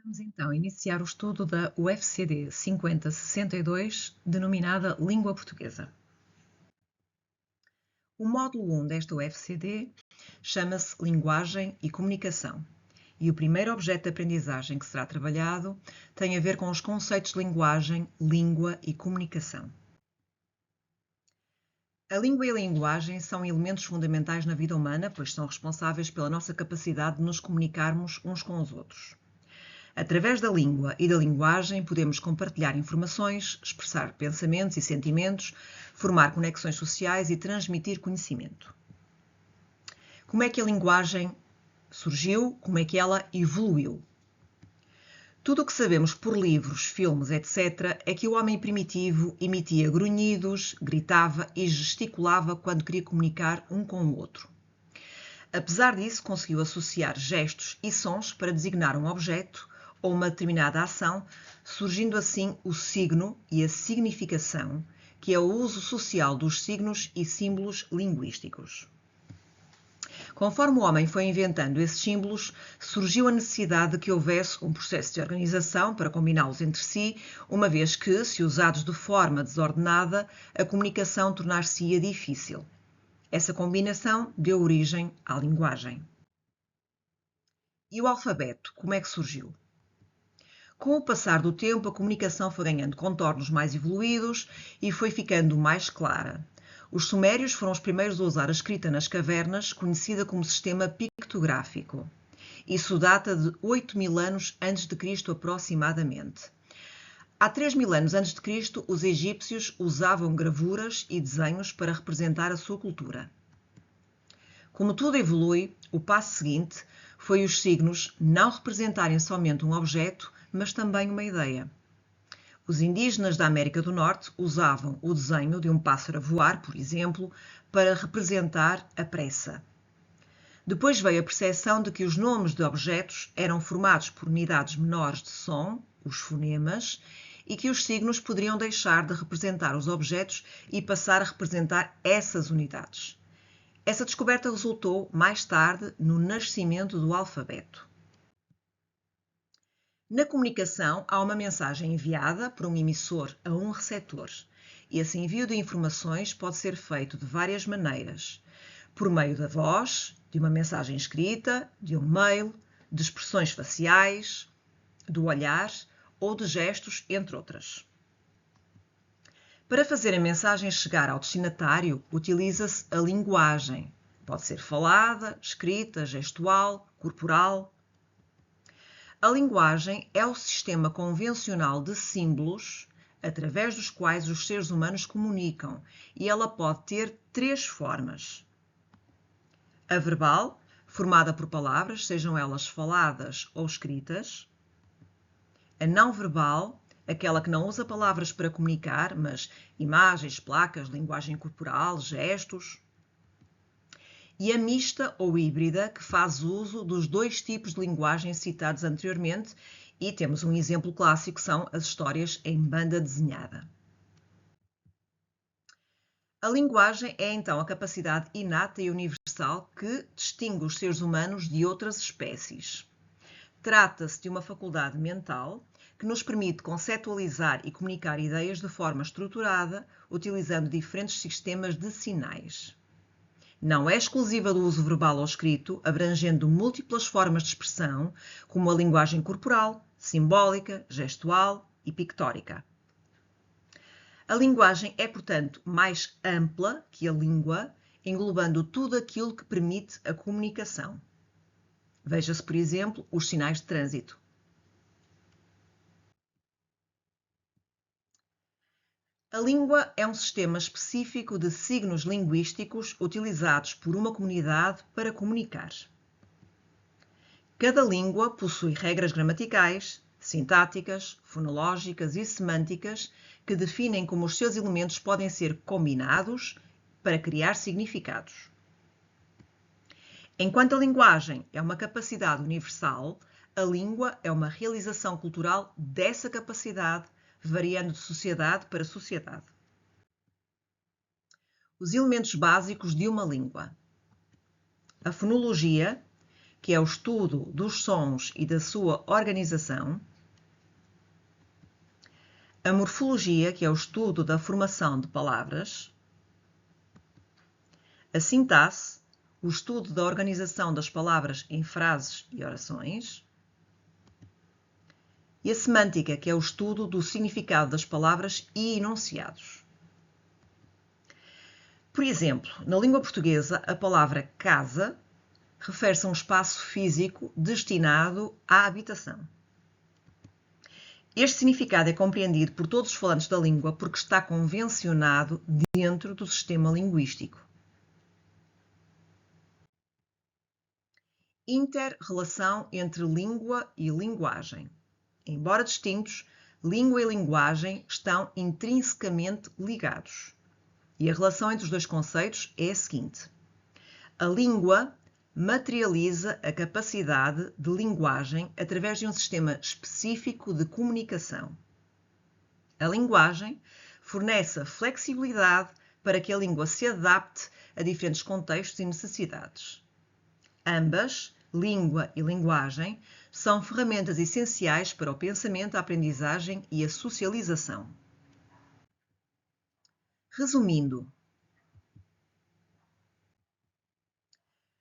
Vamos então iniciar o estudo da UFCD 5062, denominada Língua Portuguesa. O módulo 1 desta UFCD chama-se Linguagem e Comunicação, e o primeiro objeto de aprendizagem que será trabalhado tem a ver com os conceitos de linguagem, língua e comunicação. A língua e a linguagem são elementos fundamentais na vida humana, pois são responsáveis pela nossa capacidade de nos comunicarmos uns com os outros. Através da língua e da linguagem podemos compartilhar informações, expressar pensamentos e sentimentos, formar conexões sociais e transmitir conhecimento. Como é que a linguagem surgiu? Como é que ela evoluiu? Tudo o que sabemos por livros, filmes, etc., é que o homem primitivo emitia grunhidos, gritava e gesticulava quando queria comunicar um com o outro. Apesar disso, conseguiu associar gestos e sons para designar um objeto ou uma determinada ação, surgindo assim o signo e a significação, que é o uso social dos signos e símbolos linguísticos. Conforme o homem foi inventando esses símbolos, surgiu a necessidade de que houvesse um processo de organização para combiná-los entre si, uma vez que, se usados de forma desordenada, a comunicação tornar-se-ia difícil. Essa combinação deu origem à linguagem. E o alfabeto, como é que surgiu? Com o passar do tempo, a comunicação foi ganhando contornos mais evoluídos e foi ficando mais clara. Os sumérios foram os primeiros a usar a escrita nas cavernas, conhecida como sistema pictográfico. Isso data de 8.000 anos antes de Cristo aproximadamente. Há 3.000 anos antes de Cristo, os egípcios usavam gravuras e desenhos para representar a sua cultura. Como tudo evolui, o passo seguinte foi os signos não representarem somente um objeto, mas também uma ideia. Os indígenas da América do Norte usavam o desenho de um pássaro a voar, por exemplo, para representar a pressa. Depois veio a percepção de que os nomes de objetos eram formados por unidades menores de som, os fonemas, e que os signos poderiam deixar de representar os objetos e passar a representar essas unidades. Essa descoberta resultou, mais tarde, no nascimento do alfabeto. Na comunicação, há uma mensagem enviada por um emissor a um receptor. Esse envio de informações pode ser feito de várias maneiras. Por meio da voz, de uma mensagem escrita, de um mail, de expressões faciais, do olhar ou de gestos, entre outras. Para fazer a mensagem chegar ao destinatário, utiliza-se a linguagem. Pode ser falada, escrita, gestual, corporal. A linguagem é o sistema convencional de símbolos através dos quais os seres humanos comunicam, e ela pode ter três formas. A verbal, formada por palavras, sejam elas faladas ou escritas. A não verbal, aquela que não usa palavras para comunicar, mas imagens, placas, linguagem corporal, gestos. E a mista ou híbrida, que faz uso dos dois tipos de linguagem citados anteriormente, e temos um exemplo clássico, que são as histórias em banda desenhada. A linguagem é então a capacidade inata e universal que distingue os seres humanos de outras espécies. Trata-se de uma faculdade mental que nos permite conceptualizar e comunicar ideias de forma estruturada, utilizando diferentes sistemas de sinais. Não é exclusiva do uso verbal ou escrito, abrangendo múltiplas formas de expressão, como a linguagem corporal, simbólica, gestual e pictórica. A linguagem é, portanto, mais ampla que a língua, englobando tudo aquilo que permite a comunicação. Veja-se, por exemplo, os sinais de trânsito. A língua é um sistema específico de signos linguísticos utilizados por uma comunidade para comunicar. Cada língua possui regras gramaticais, sintáticas, fonológicas e semânticas que definem como os seus elementos podem ser combinados para criar significados. Enquanto a linguagem é uma capacidade universal, a língua é uma realização cultural dessa capacidade, variando de sociedade para sociedade. Os elementos básicos de uma língua. A fonologia, que é o estudo dos sons e da sua organização. A morfologia, que é o estudo da formação de palavras. A sintaxe, o estudo da organização das palavras em frases e orações. E a semântica, que é o estudo do significado das palavras e enunciados. Por exemplo, na língua portuguesa, a palavra casa refere-se a um espaço físico destinado à habitação. Este significado é compreendido por todos os falantes da língua porque está convencionado dentro do sistema linguístico. Inter-relação entre língua e linguagem. Embora distintos, língua e linguagem estão intrinsecamente ligados. E a relação entre os dois conceitos é a seguinte: a língua materializa a capacidade de linguagem através de um sistema específico de comunicação. A linguagem fornece a flexibilidade para que a língua se adapte a diferentes contextos e necessidades. Ambas, língua e linguagem, são ferramentas essenciais para o pensamento, a aprendizagem e a socialização. Resumindo,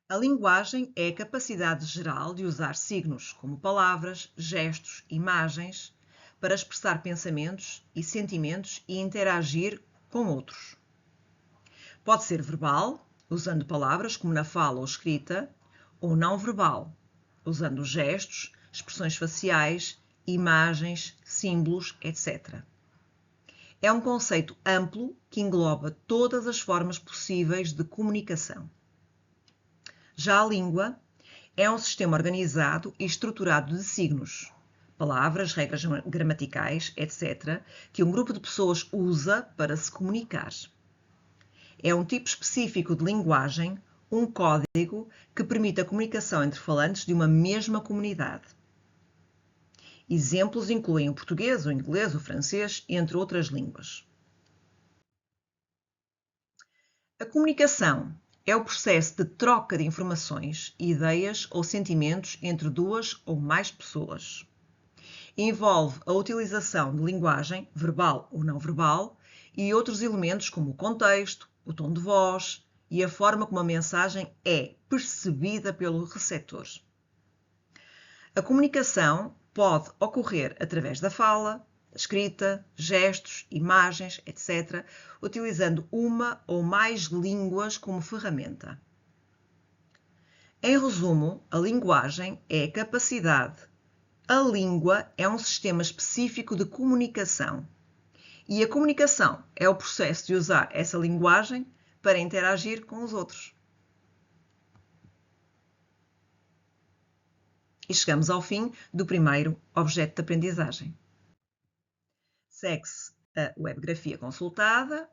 a linguagem é a capacidade geral de usar signos como palavras, gestos, imagens para expressar pensamentos e sentimentos e interagir com outros. Pode ser verbal, usando palavras como na fala ou escrita, ou não verbal, usando gestos, expressões faciais, imagens, símbolos, etc. É um conceito amplo que engloba todas as formas possíveis de comunicação. Já a língua é um sistema organizado e estruturado de signos, palavras, regras gramaticais, etc., que um grupo de pessoas usa para se comunicar. É um tipo específico de linguagem, um código que permite a comunicação entre falantes de uma mesma comunidade. Exemplos incluem o português, o inglês, o francês, entre outras línguas. A comunicação é o processo de troca de informações, ideias ou sentimentos entre duas ou mais pessoas. Envolve a utilização de linguagem, verbal ou não verbal, e outros elementos como o contexto, o tom de voz e a forma como a mensagem é percebida pelo receptor. A comunicação pode ocorrer através da fala, escrita, gestos, imagens, etc., utilizando uma ou mais línguas como ferramenta. Em resumo, a linguagem é a capacidade. A língua é um sistema específico de comunicação. E a comunicação é o processo de usar essa linguagem para interagir com os outros. E chegamos ao fim do primeiro objeto de aprendizagem. Segue-se a webgrafia consultada,